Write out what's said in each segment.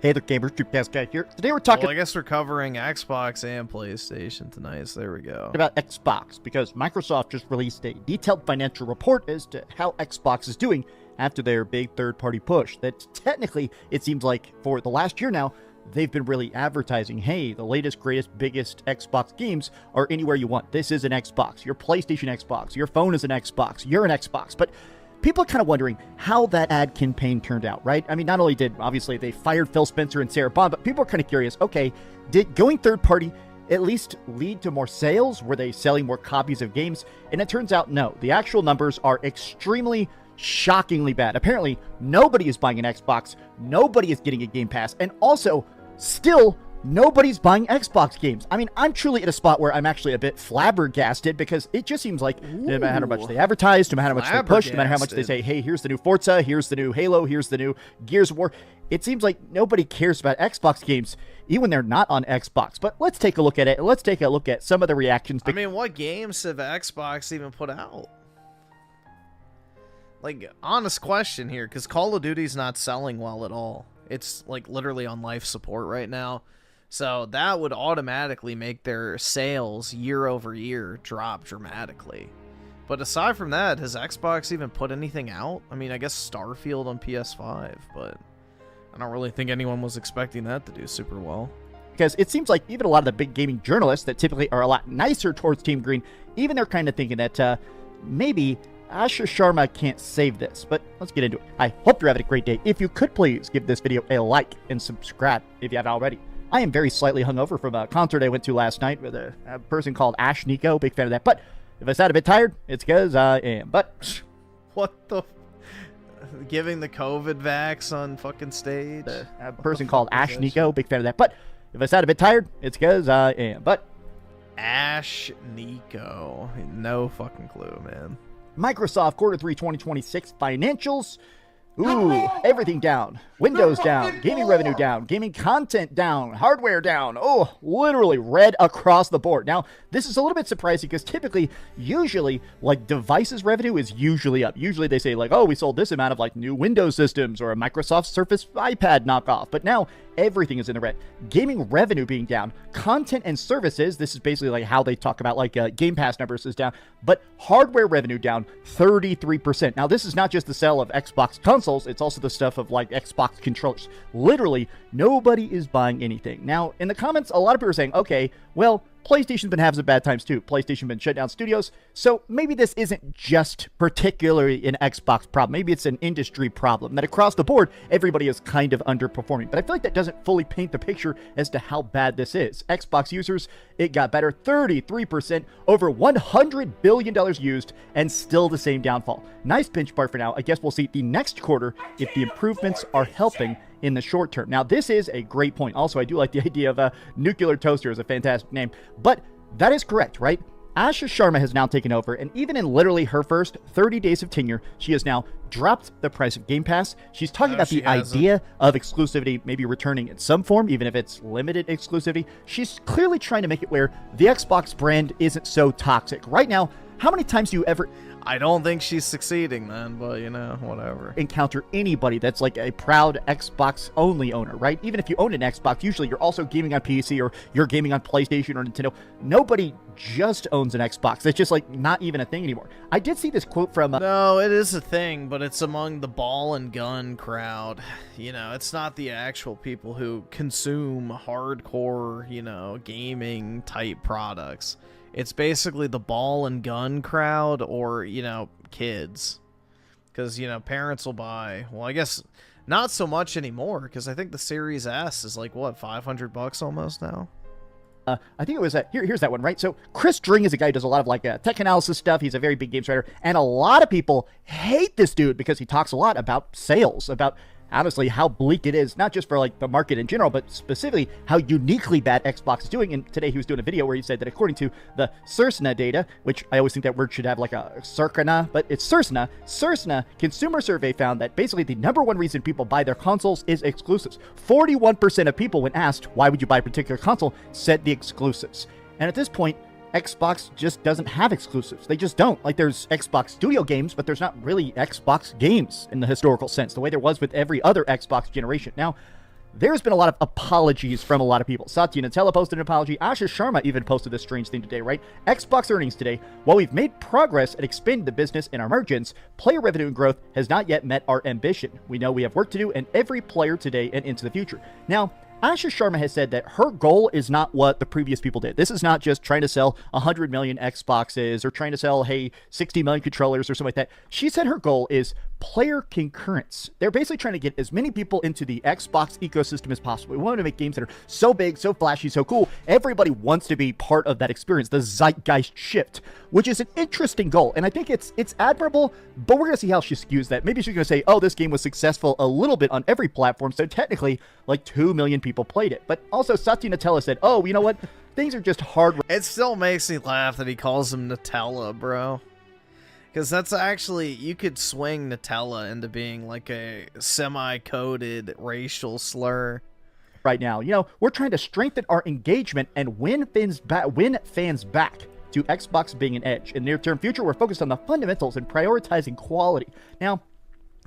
Hey there, gamers, DreamCastGriffin here. Today we're talking Well, I guess we're covering Xbox and PlayStation tonight, so there we go. about Xbox because Microsoft just released a detailed financial report as to how Xbox is doing after their big third-party push. That technically, it seems like for the last year now, they've been really advertising, hey, the latest, greatest, biggest Xbox games are anywhere you want. This is an Xbox. Your PlayStation Xbox. Your phone is an Xbox. You're an Xbox. But people are kind of wondering how that ad campaign turned out, right? I mean, not only did, obviously, they fired Phil Spencer and Sarah Bond, but people are kind of curious, okay, did going third-party at least lead to more sales? Were they selling more copies of games? And it turns out, no. The actual numbers are extremely, shockingly bad. Apparently, nobody is buying an Xbox. Nobody is getting a Game Pass. And also, still, nobody's buying Xbox games. I mean, I'm truly at a spot where I'm actually a bit flabbergasted because it just seems like no matter how much they advertise, no matter how much they push, no matter how much they say, hey, here's the new Forza, here's the new Halo, here's the new Gears of War, it seems like nobody cares about Xbox games, even when they're not on Xbox. But let's take a look at it. Let's take a look at some of the reactions. I mean, what games have Xbox even put out? Like, honest question here, because Call of Duty's not selling well at all. It's, like, literally on life support right now. So that would automatically make their sales year over year drop dramatically. But aside from that, has Xbox even put anything out? I mean, I guess Starfield on PS5, but I don't really think anyone was expecting that to do super well. Because it seems like even a lot of the big gaming journalists that typically are a lot nicer towards Team Green, even they're kind of thinking that maybe Asha Sharma can't save this. But let's get into it. I hope you're having a great day. If you could please give this video a like and subscribe if you haven't already. I am very slightly hungover from a concert I went to last night with a person called Ash Nico. Big fan of that. But if I sound a bit tired, it's because I am. But what the? Giving the COVID vax on fucking stage? A person called Ash Nico. Big fan of that. But if I sound a bit tired, it's because I am. But Ash Nico. No fucking clue, man. Microsoft Quarter 3 2026 financials. Ooh, everything down. Windows down. Gaming revenue down. Gaming content down. Hardware down. Oh, literally red across the board. Now, this is a little bit surprising because typically, usually, like, devices revenue is usually up. Usually they say, like, oh, we sold this amount of, like, new Windows systems or a Microsoft Surface iPad knockoff. But now, everything is in the red. Gaming revenue being down. Content and services, this is basically like how they talk about, like, Game Pass numbers is down. But hardware revenue down 33%. Now, this is not just the sale of Xbox consoles. It's also the stuff of, like, Xbox controllers. Literally, nobody is buying anything. Now, in the comments, a lot of people are saying, okay, well, PlayStation's been having some bad times too. PlayStation been shut down studios, so maybe this isn't just particularly an Xbox problem. Maybe it's an industry problem, that across the board, everybody is kind of underperforming. But I feel like that doesn't fully paint the picture as to how bad this is. Xbox users, it got better, 33%, over $100 billion used, and still the same downfall. Nice benchmark for now. I guess we'll see the next quarter if the improvements are helping in the short term. Now, this is a great point. Also, I do like the idea of a nuclear toaster as a fantastic name, but that is correct, right? Asha Sharma has now taken over, and even in literally her first 30 days of tenure, she has now dropped the price of Game Pass. She's talking about the idea of exclusivity maybe returning in some form, even if it's limited exclusivity. She's clearly trying to make it where the Xbox brand isn't so toxic. Right now, how many times do you ever... I don't think she's succeeding, man, but, you know, whatever. Encounter anybody that's like a proud Xbox only owner, right? Even if you own an Xbox, usually you're also gaming on PC or you're gaming on PlayStation or Nintendo. Nobody just owns an Xbox. That's just like not even a thing anymore. I did see this quote from... No, it is a thing, but it's among the ball and gun crowd. You know, it's not the actual people who consume hardcore, you know, gaming type products. It's basically the ball and gun crowd or, you know, kids. Because, you know, parents will buy. Well, I guess not so much anymore because I think the Series S is like, what, $500 almost now? I think it was, here's that one, right? So Chris Dring is a guy who does a lot of like tech analysis stuff. He's a very big games writer. And a lot of people hate this dude because he talks a lot about sales, about honestly how bleak it is, not just for like the market in general, but specifically how uniquely bad Xbox is doing. And today he was doing a video where he said that according to the Circana data, which I always think that word should have like a Circana, but it's Circana consumer survey found that basically the #1 reason people buy their consoles is exclusives. 41% of people when asked why would you buy a particular console said the exclusives. And at this point, Xbox just doesn't have exclusives. They just don't. Like, there's Xbox Studio games, but there's not really Xbox games in the historical sense, the way there was with every other Xbox generation. Now, there's been a lot of apologies from a lot of people. Satya Nadella posted an apology. Ashish Sharma even posted this strange thing today, right? Xbox earnings today. While we've made progress at expanding the business and our margins, player revenue and growth has not yet met our ambition. We know we have work to do, and every player today and into the future. Now, Ashish Sharma has said that her goal is not what the previous people did. This is not just trying to sell 100 million Xboxes or trying to sell, 60 million controllers or something like that. She said her goal is player concurrence. They're basically trying to get as many people into the Xbox ecosystem as possible. We want to make games that are so big, so flashy, so cool. Everybody wants to be part of that experience, the zeitgeist shift, which is an interesting goal. And I think it's admirable, but we're going to see how she skews that. Maybe she's going to say, oh, this game was successful a little bit on every platform, so technically like 2 million people played it. But also Satya Nadella said, oh, you know what? Things are just hard. It still makes me laugh that he calls him Nutella, bro. Because that's actually, you could swing Nutella into being like a semi-coded racial slur. Right now, we're trying to strengthen our engagement and win fans back to Xbox being an edge. In the near-term future, we're focused on the fundamentals and prioritizing quality. Now,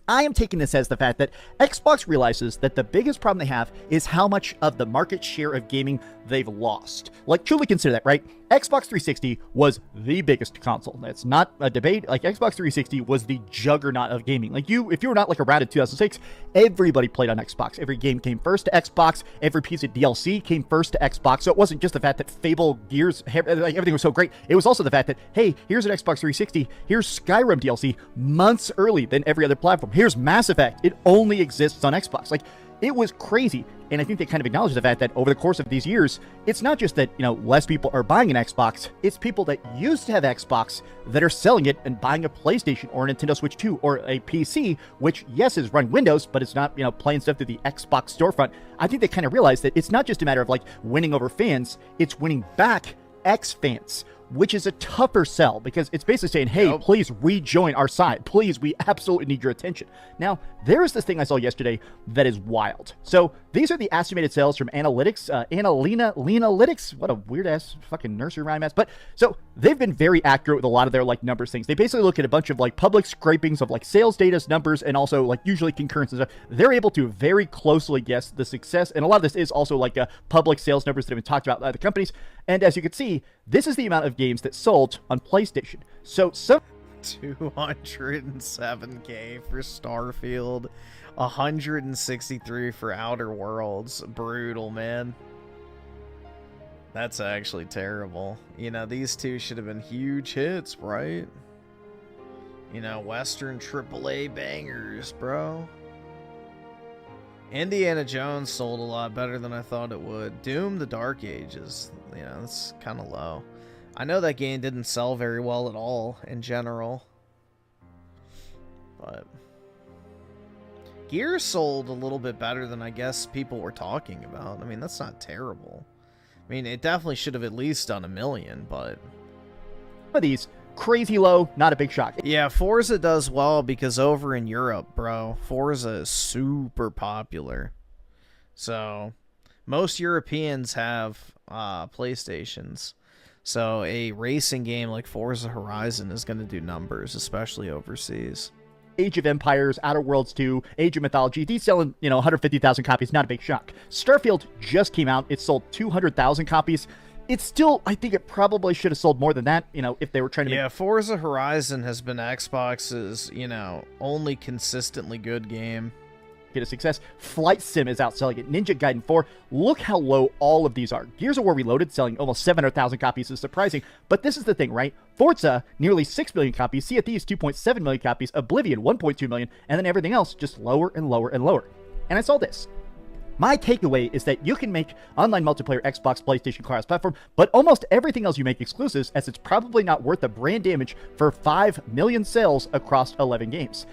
I am taking this as the fact that Xbox realizes that the biggest problem they have is how much of the market share of gaming they've lost. Like, truly consider that, right? Xbox 360 was the biggest console. That's not a debate. Like, Xbox 360 was the juggernaut of gaming. Like, if you were not like around in 2006, everybody played on Xbox. Every game came first to Xbox. Every piece of DLC came first to Xbox. So it wasn't just the fact that Fable, Gears, like, everything was so great. It was also the fact that, hey, here's an Xbox 360. Here's Skyrim DLC months early than every other platform. Here's Mass Effect. It only exists on Xbox. Like, it was crazy. And I think they kind of acknowledge the fact that over the course of these years, it's not just that, less people are buying an Xbox. It's people that used to have Xbox that are selling it and buying a PlayStation or a Nintendo Switch 2 or a PC, which, yes, is running Windows, but it's not, playing stuff through the Xbox storefront. I think they kind of realize that it's not just a matter of, like, winning over fans. It's winning back X fans, which is a tougher sell because it's basically saying, hey, please rejoin our side. Please, we absolutely need your attention. Now, there is this thing I saw yesterday that is wild. So these are the estimated sales from Analytics, Lenalytics. What a weird ass fucking nursery rhyme ass. But so they've been very accurate with a lot of their like numbers things. They basically look at a bunch of like public scrapings of like sales data numbers and also like usually concurrence and stuff. They're able to very closely guess the success. And a lot of this is also like public sales numbers that have been talked about by the companies. And as you can see, this is the amount of games that sold on PlayStation. So some 207K for Starfield, 163 for Outer Worlds. Brutal, man. That's actually terrible. These two should have been huge hits, right? Western AAA bangers, bro. Indiana Jones sold a lot better than I thought it would. Doom: The Dark Ages, that's kind of low. I know that game didn't sell very well at all in general. But Gears sold a little bit better than I guess people were talking about. I mean, that's not terrible. I mean, it definitely should have at least done 1 million, but these crazy low, not a big shock. Yeah, Forza does well because over in Europe, bro, Forza is super popular. So most Europeans have PlayStations. So a racing game like Forza Horizon is going to do numbers, especially overseas. Age of Empires, Outer Worlds 2, Age of Mythology, these selling, 150,000 copies, not a big shock. Starfield just came out. It sold 200,000 copies. It's still, I think it probably should have sold more than that, if they were trying to make... Yeah, Forza Horizon has been Xbox's, only consistently good game. Get a success. Flight Sim is outselling it. Ninja Gaiden 4. Look how low all of these are. Gears of War Reloaded selling almost 700,000 copies is surprising. But this is the thing, right? Forza, nearly 6 million copies. Sea of Thieves, 2.7 million copies. Oblivion, 1.2 million. And then everything else just lower and lower and lower. And I saw this. My takeaway is that you can make online multiplayer Xbox, PlayStation, cross-platform, but almost everything else you make exclusives, as it's probably not worth the brand damage for 5 million sales across 11 games.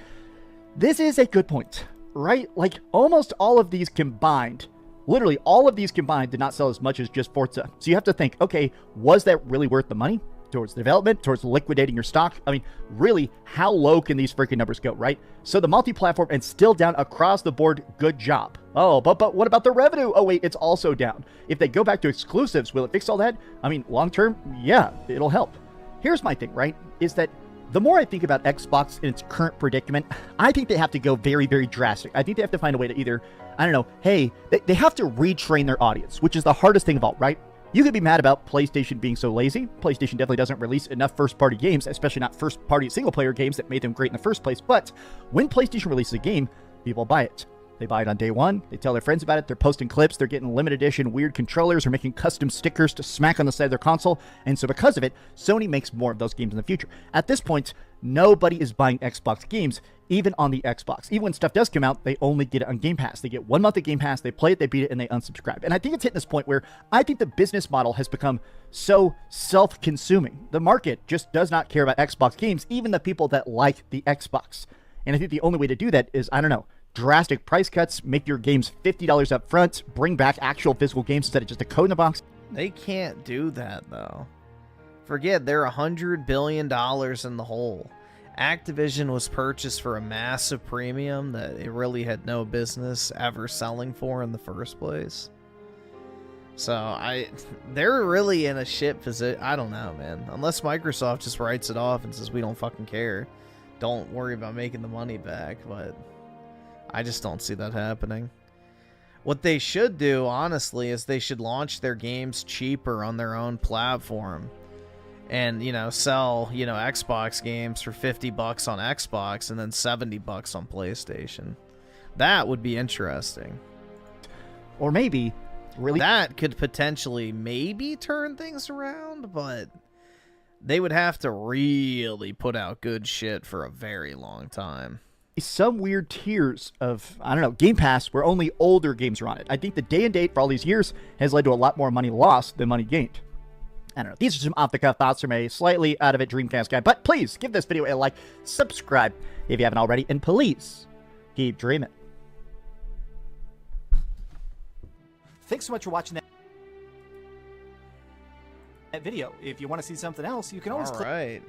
This is a good point. Right? Like, almost all of these combined, literally all of these combined did not sell as much as just Forza. So you have to think, okay, was that really worth the money? Towards development, towards liquidating your stock? I mean, really, how low can these freaking numbers go, right? So the multi-platform and still down across the board, good job. Oh, but what about the revenue? Oh, wait, it's also down. If they go back to exclusives, will it fix all that? I mean, long-term, yeah, it'll help. Here's my thing, right, is that the more I think about Xbox in its current predicament, I think they have to go very, very drastic. I think they have to find a way to either I don't know, hey, they have to retrain their audience, which is the hardest thing of all, right? You could be mad about PlayStation being so lazy. PlayStation definitely doesn't release enough first-party games, especially not first-party single-player games that made them great in the first place. But when PlayStation releases a game, people buy it. They buy it on day one. They tell their friends about it. They're posting clips. They're getting limited edition weird controllers or making custom stickers to smack on the side of their console. And so because of it, Sony makes more of those games in the future. At this point, nobody is buying Xbox games, even on the Xbox. Even when stuff does come out, they only get it on Game Pass. They get 1 month of Game Pass, they play it, they beat it, and they unsubscribe. And I think it's hitting this point where I think the business model has become so self-consuming. The market just does not care about Xbox games, even the people that like the Xbox. And I think the only way to do that is, I don't know, drastic price cuts, make your games $50 up front, bring back actual physical games instead of just a code in the box. They can't do that, though. Forget, they're $100 billion in the hole. Activision was purchased for a massive premium that it really had no business ever selling for in the first place. So they're really in a shit position. I don't know, man. Unless Microsoft just writes it off and says, we don't fucking care. Don't worry about making the money back, but I just don't see that happening. What they should do, honestly, is they should launch their games cheaper on their own platform. And, you know, sell, you know, Xbox games for $50 on Xbox and then $70 on PlayStation. That would be interesting. Or maybe really that could potentially maybe turn things around, but they would have to really put out good shit for a very long time. Some weird tiers of, I don't know, Game Pass where only older games are on it. I think the day and date for all these years has led to a lot more money lost than money gained. I don't know. These are some off-the-cuff thoughts from a slightly out-of-it Dreamcast guy. But please, give this video a like, subscribe if you haven't already, and please, keep dreaming. Thanks so much for watching that video. If you want to see something else, you can always click. All right.